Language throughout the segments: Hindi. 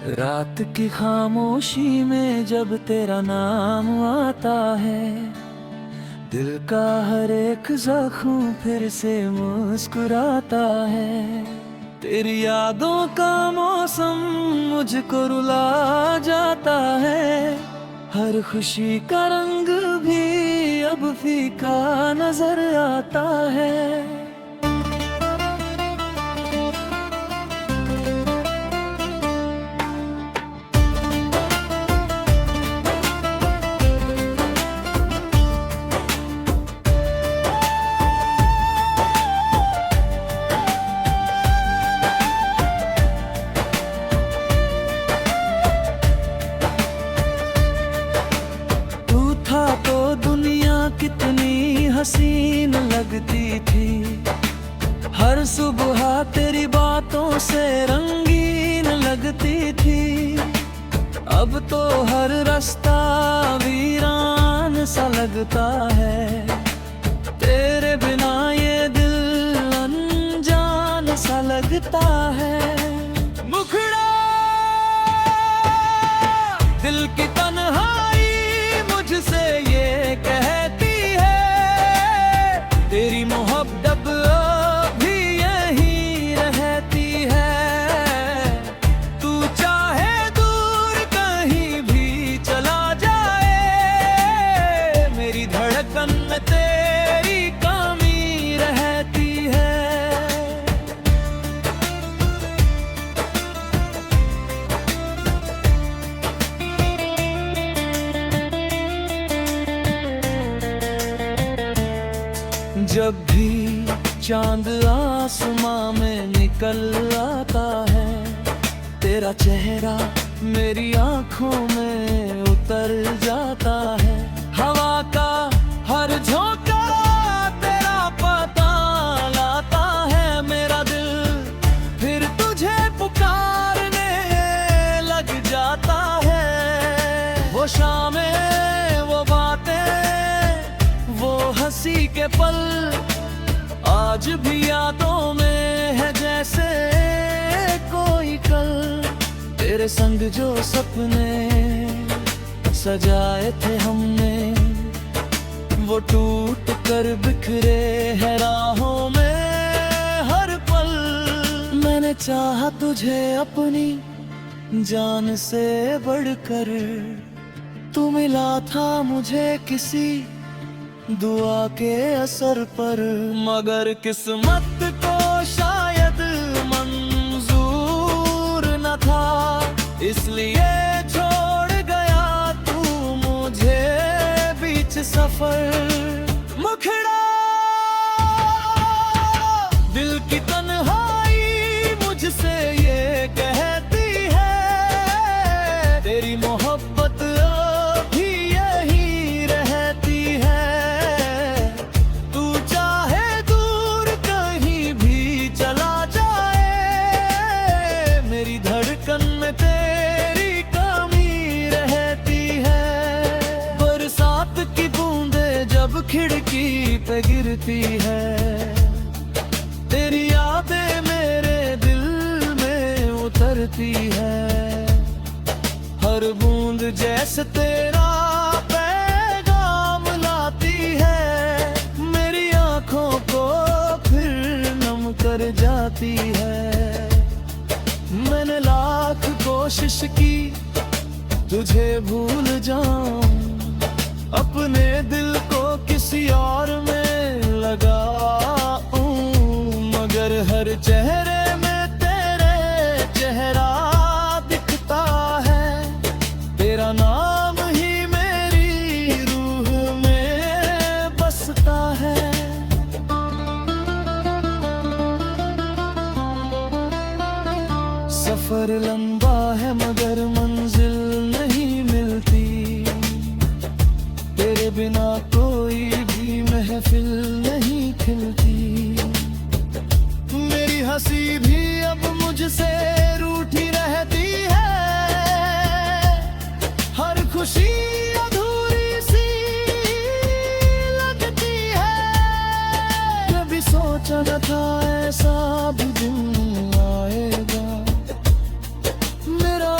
रात की खामोशी में जब तेरा नाम आता है, दिल का हर एक जख्म फिर से मुस्कुराता है। तेरी यादों का मौसम मुझको रुला जाता है, हर खुशी का रंग भी अब फीका नजर आता है। कितनी हसीन लगती थी, हर सुबह तेरी बातों से रंगीन लगती थी। अब तो हर रास्ता वीरान सा लगता है, तेरे बिना ये दिल अनजान सा लगता है। मुखड़ा दिल की तन्हाई मुझसे ये कहती, तेरी मोहब्बत भी यहीं रहती है। तू चाहे दूर कहीं भी चला जाए, मेरी धड़कन में तेरी कमी रहती है। जब भी चांद आसमां में निकल आता है, तेरा चेहरा मेरी आंखों में उतर जाता है। हवा का हर झोंका तेरा पता लाता है, मेरा दिल फिर तुझे पुकारने लग जाता है। वो शामें, वो बातें, वो हंसी के पल आज भी यादों में है जैसे कोई कल। तेरे संग जो सपने सजाए थे हमने, वो टूट कर बिखरे हैं राहों में हर पल। मैंने चाहा तुझे अपनी जान से बढ़कर, तू मिला था मुझे किसी दुआ के असर पर। मगर किस्मत को शायद मंजूर न था, इसलिए छोड़ गया तू मुझे बीच सफर। मुखड़ा दिल की तन्हाई मुझसे ये कहती है, तेरी मोहब्बत भी यहीं रहती है। धड़कन में तेरी कमी रहती है। बरसात की बूंदें जब खिड़की पे गिरती है, तेरी यादें मेरे दिल में उतरती है। हर बूंद जैसे तेरा पैगाम लाती है, मेरी आंखों को फिर नम कर जाती है। मैंने लाख कोशिश की तुझे भूल जाऊं, अपने दिल को किसी और में लगाऊं। मगर हर चेहरे में तेरे चेहरा दिखता है, तेरा नाम ही मेरी रूह में बसता है। सफर लंबा है मगर मंजिल नहीं मिलती, तेरे बिना कोई भी महफिल नहीं खिलती। मेरी हंसी भी अब मुझसे रूठी रहती है, हर खुशी अधूरी सी लगती है। कभी सोचा न था ऐसा भी दिन आएगा, मेरा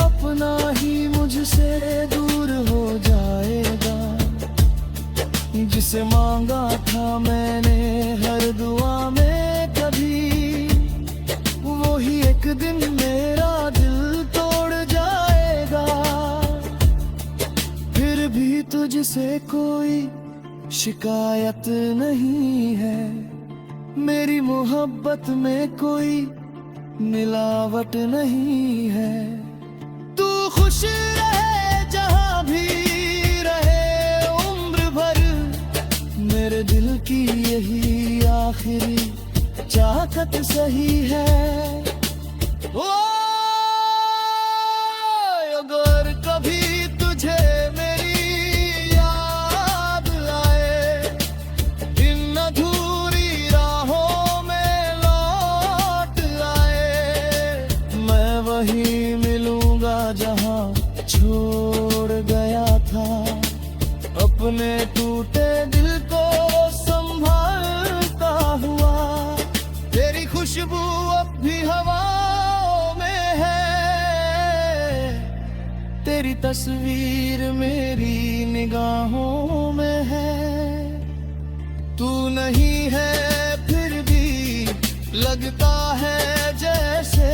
तुझसे मांगा था मैंने हर दुआ में कभी, वही एक दिन मेरा दिल तोड़ जाएगा। फिर भी तुझसे कोई शिकायत नहीं है, मेरी मोहब्बत में कोई मिलावट नहीं है। तू खुश रहे जहां भी रहे उम्र भर, मेरे दिल की यही आखिरी चाहत सही है। ओ अगर कभी तुझे मेरी याद आए, इन अधूरी राहों में लौट आए, मैं वही मिलूंगा जहां छोड़ गया था। अपने टूटे दिल को संभालता हुआ, तेरी खुशबू अब भी हवाओं में है, तेरी तस्वीर मेरी निगाहों में है। तू नहीं है फिर भी लगता है जैसे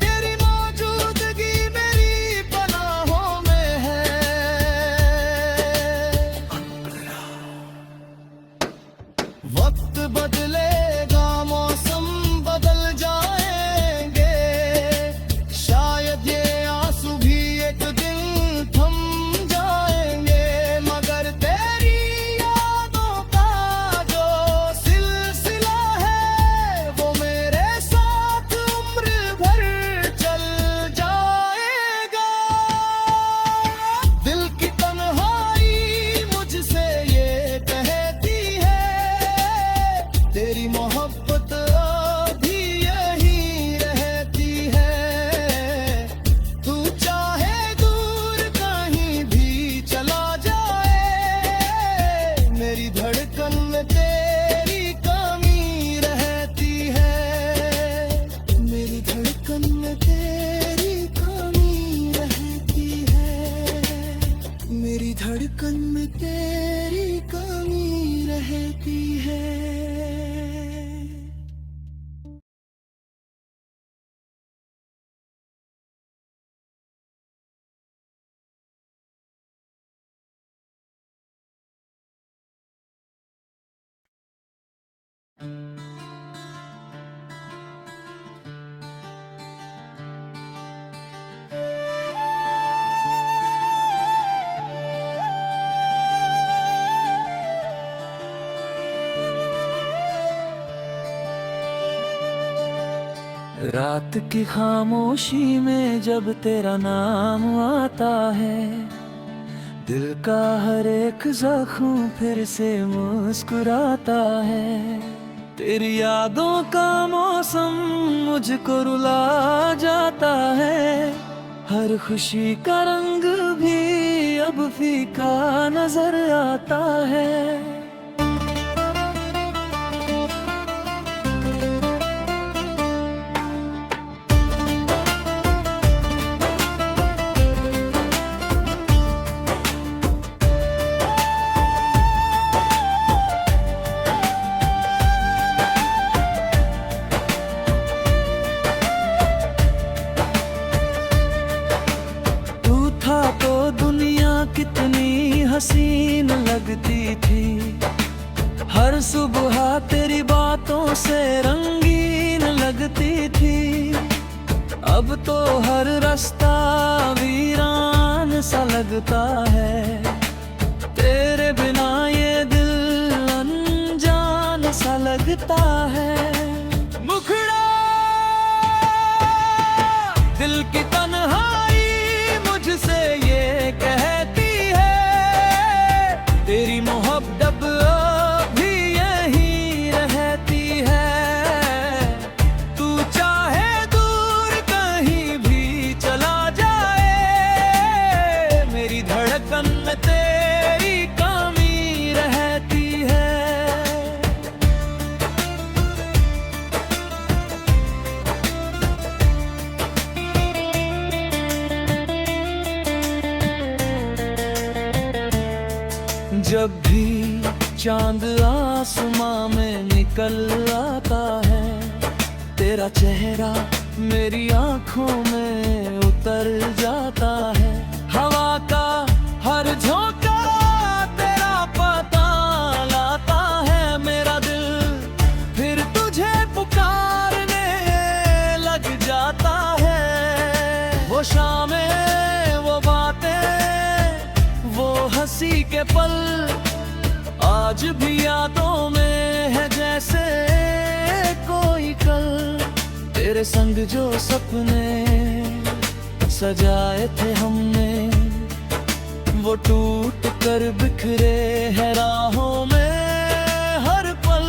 तेरी मौजूदगी मेरी पनाहों में है। वक्त बदलेगा, मौसम बदल जाएंगे, शायद ये आंसू भी एक दिन थम जाएंगे, मगर तेरी यादों का जो सिलसिला है वो मेरे साथ उम्र भर चल जाएगा। दिल की तन्हाई मुझसे ये कहती है, तेरी मोहब्बत अभी यही रहती है। तू चाहे दूर कहीं भी चला जाए, मेरी धड़कन में तेरी कमी रहती है, मेरी धड़कन में तेरी कमी रहती है, मेरी धड़कन में तेरी कमी रहती है। रात की खामोशी में जब तेरा नाम आता है, दिल का हर एक जख्म फिर से मुस्कुराता है। तेरी यादों का मौसम मुझको रुला जाता है, हर खुशी का रंग भी अब फीका नजर आता है। कितनी हसीन लगती थी, हर सुबह तेरी बातों से रंगीन लगती थी। अब तो हर रास्ता वीरान सा लगता है, तेरे बिना ये दिल अनजान सा लगता है। मुखड़ा दिल की तन्हाई मुझसे ये कहती है, तेरी मोहब्बत अभी यही रहती है। तू चाहे दूर कहीं भी चला जाए, मेरी धड़कन में तेरी कमी रहती है। चांद आसमां में निकल आता है, तेरा चेहरा मेरी आंखों में उतर जाता है। हवा का हर झोंका तेरा पता लाता है, मेरा दिल फिर तुझे पुकारने लग जाता है। वो शामें, वो बातें, वो हंसी के पल आज भी यादों में है जैसे कोई कल। तेरे संग जो सपने सजाए थे हमने, वो टूट कर बिखरे है राहों में हर पल।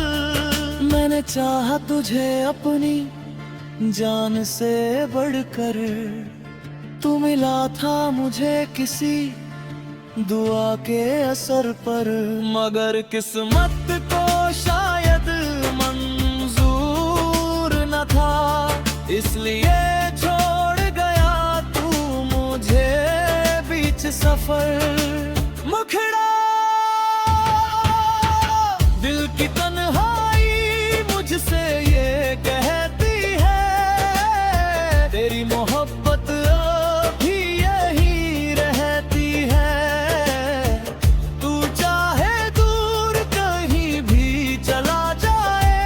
मैंने चाहा तुझे अपनी जान से बढ़कर, तू मिला था मुझे किसी दुआ के असर पर। मगर किस्मत को शायद मंजूर न था, इसलिए छोड़ गया तू मुझे बीच सफर। मुखड़ा दिल की तन्हाई मुझसे ये कहती है, तेरी मोहब्बत अभी यही रहती है। तू चाहे दूर कहीं भी चला जाए,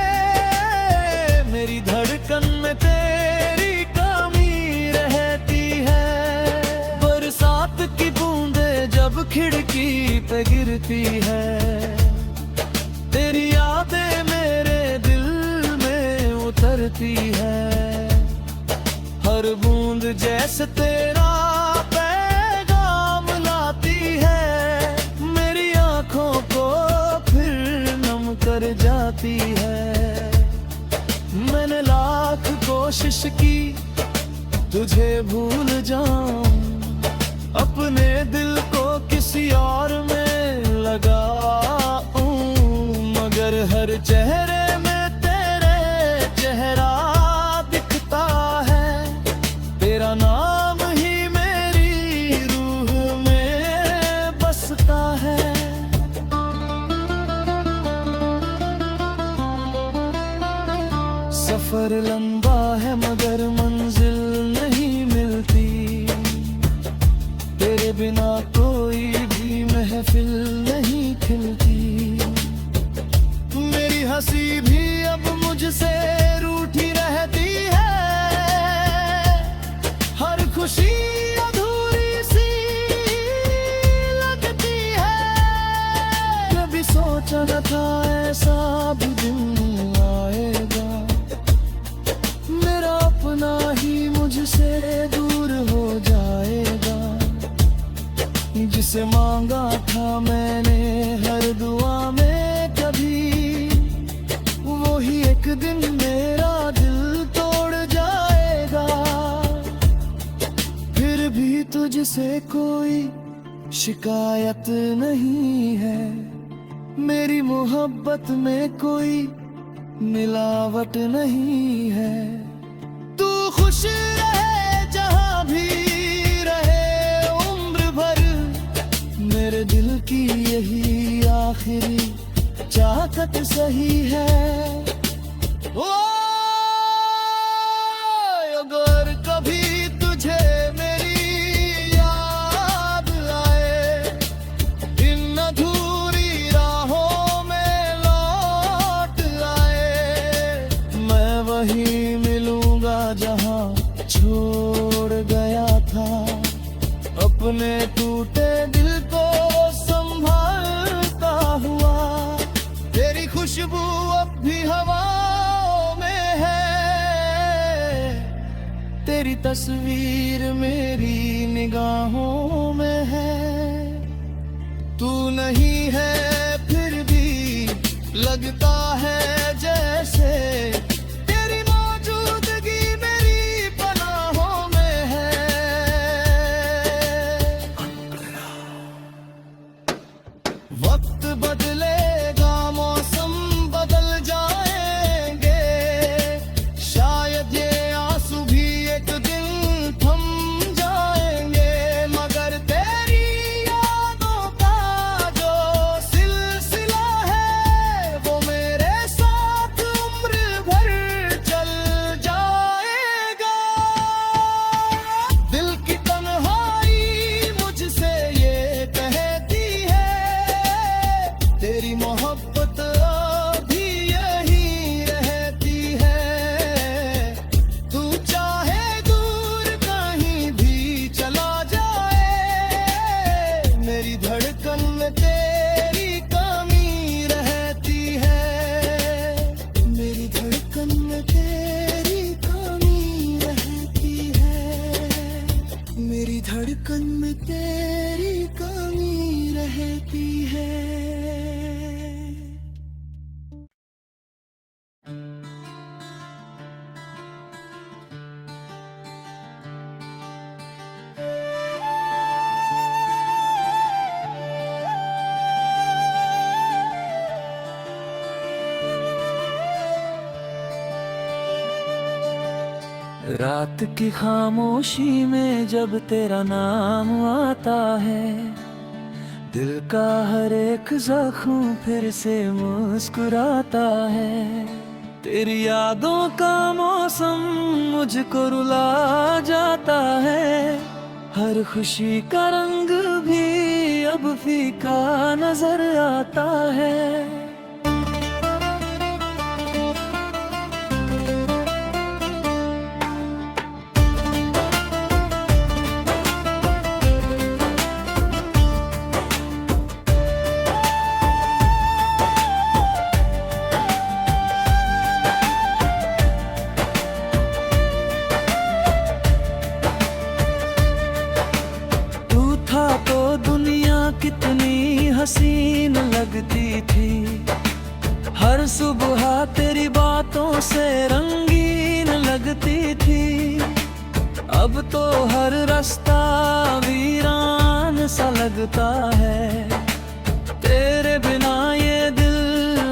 मेरी धड़कन में तेरी कमी रहती है। बरसात की बूंदें जब खिड़की पे गिरती है, तेरी यादें मेरे दिल में उतरती है। हर बूंद जैसे तेरा पैगाम लाती है, मेरी आंखों को फिर नम कर जाती है। मैंने लाख कोशिश की तुझे भूल जाऊं, अपने दिल को किसी और में लगाऊं, मगर हर चेहरे में तेरे चेहरा दिखता है। तेरा नाम ही मेरी रूह में बसता है। सफर लंबा है मगर मंजिल नहीं मिलती, तेरे बिना कोई भी महफिल नहीं खिलती। मेरी हंसी भी अब मुझसे रूठी रहती है, हर खुशी अधूरी सी लगती है। कभी सोचा न था ऐसा भी दिन आएगा, मेरा अपना ही मुझसे दूर हो जाएगा। जिसे मांगा था मैंने हर दुआ में कभी, वो ही एक दिन मेरा दिल तोड़ जाएगा। फिर भी तुझसे कोई शिकायत नहीं है, मेरी मोहब्बत में कोई मिलावट नहीं है। तू खुश रहे जहां भी रहे उम्र भर, मेरे दिल की यही आखिरी चाहत सही है। ओ अगर कभी तुझे मेरी याद आए, इन अधूरी राहों में लौट आए, मैं वहीं मिलूंगा जहां छोड़ गया था। अपने टूटे दिल को संभालता हुआ, तेरी खुशबू अब भी हवाओं में है, तेरी तस्वीर मेरी निगाहों में है। तू नहीं है फिर भी लगता है जैसे तेरी मौजूदगी मेरी पनाहों में है। वक्त बदलेगा, मौसम बदल जाएंगे, शायद ये आंसू भी एक दिन थम जाएंगे, मगर तेरी यादों का जो सिलसिला है रात की खामोशी में जब तेरा नाम आता है, दिल का हर एक जख्म फिर से मुस्कुराता है। तेरी यादों का मौसम मुझको रुला जाता है, हर खुशी का रंग भी अब फीका नजर आता है। तो दुनिया कितनी हसीन लगती थी, हर सुबह तेरी बातों से रंगीन लगती थी। अब तो हर रास्ता वीरान सा लगता है, तेरे बिना ये दिल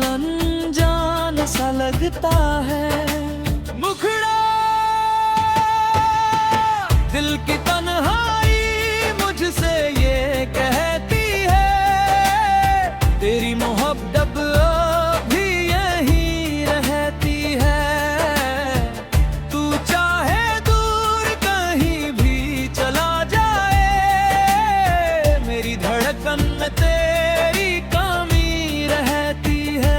अनजान सा लगता है। मुखड़ा दिल की तन्हाई मुझसे ये कहती है, तेरी मोहब्बत भी यहीं रहती है। तू चाहे दूर कहीं भी चला जाए, मेरी धड़कन में तेरी कमी रहती है।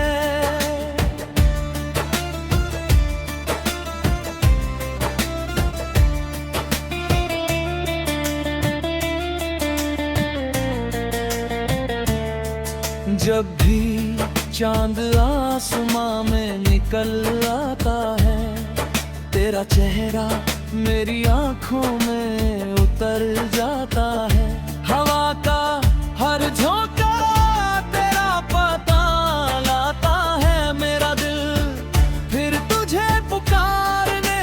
जब भी चांद आसमां में निकल आता है, तेरा चेहरा मेरी आंखों में उतर जाता है। हवा का हर झोंका तेरा पता लाता है, मेरा दिल फिर तुझे पुकारने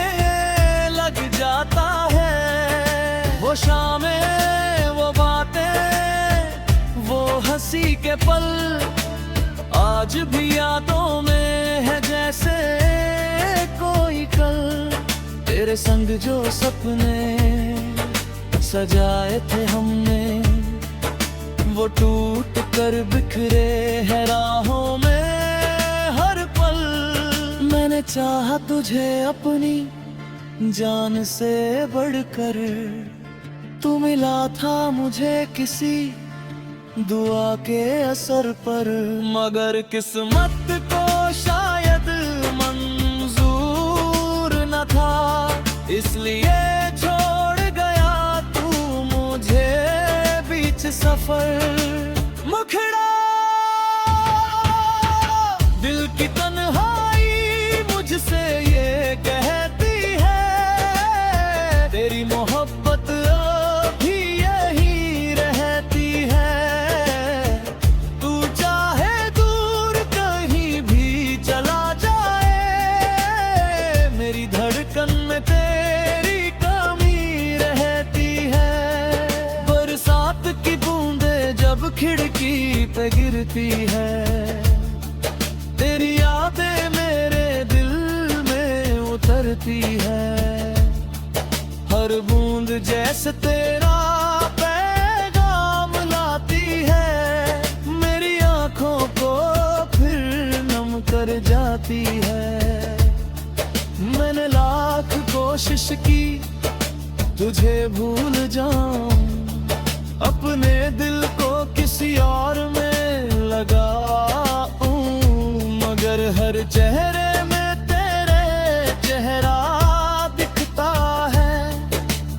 लग जाता है। वो शामें, वो बातें, वो हंसी के पल आज भी यादों में है जैसे कोई कल। तेरे संग जो सपने सजाए थे हमने, वो टूट कर बिखरे हैं राहों में हर पल। मैंने चाहा तुझे अपनी जान से बढ़कर, तू मिला था मुझे किसी दुआ के असर पर। मगर किस्मत को शायद मंजूर न था, इसलिए छोड़ गया तू मुझे बीच सफर। मुखड़ा दिल की तन्हाई मुझसे ये कहती है, तेरी मोहब्बत भी यहीं रहती है। धड़कन में तेरी कमी रहती है। बरसात की बूंदें जब खिड़की पे गिरती है, तेरी यादें मेरे दिल में उतरती है। हर बूंद जैसे तेरा पैगाम लाती है, मेरी आंखों को फिर नम कर जाती है। मैंने लाख कोशिश की तुझे भूल जाऊं, अपने दिल को किसी और में लगाऊं। मगर हर चेहरे में तेरे चेहरा दिखता है,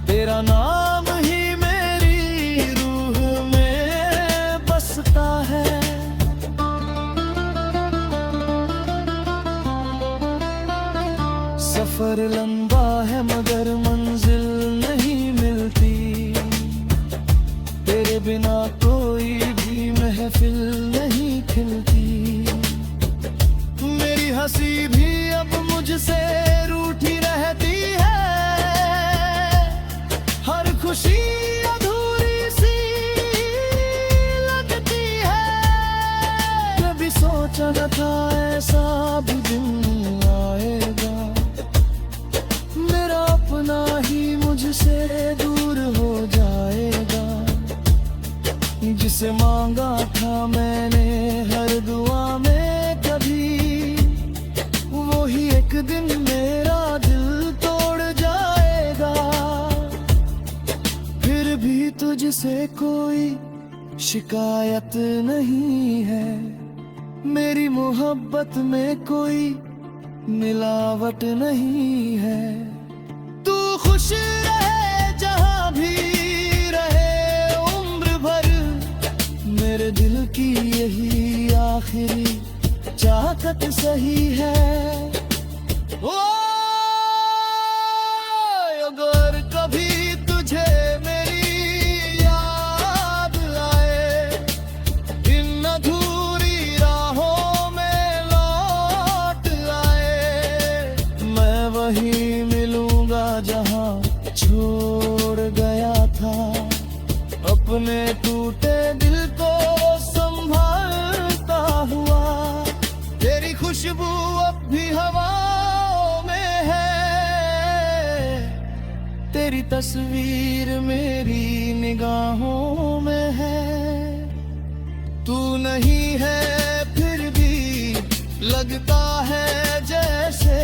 तेरा नाम ही मेरी रूह में बसता है। सफर लंबा है मगर मंजिल नहीं मिलती, तेरे बिना कोई भी महफिल नहीं खिलती। मेरी हंसी भी अब मुझसे रूठी रहती है, हर खुशी अधूरी सी लगती है। कभी सोचा न था ऐसा भी दिन आएगा, मेरा शिकायत नहीं है, मेरी मोहब्बत में कोई मिलावट नहीं है। तू खुश रहे जहां भी रहे उम्र भर, मेरे दिल की यही आखिरी चाहत सही है। ओ अगर कभी तुझे मेरी याद आए, इन अधूरी राहों में लौट आए, मैं वहीं मिलूंगा जहां छोड़ गया था, अपने टूटे दिल को संभालता हुआ। तेरी खुशबू अब भी हवाओं में है, तेरी तस्वीर मेरी निगाहों में है। तू नहीं है फिर भी लगता है जैसे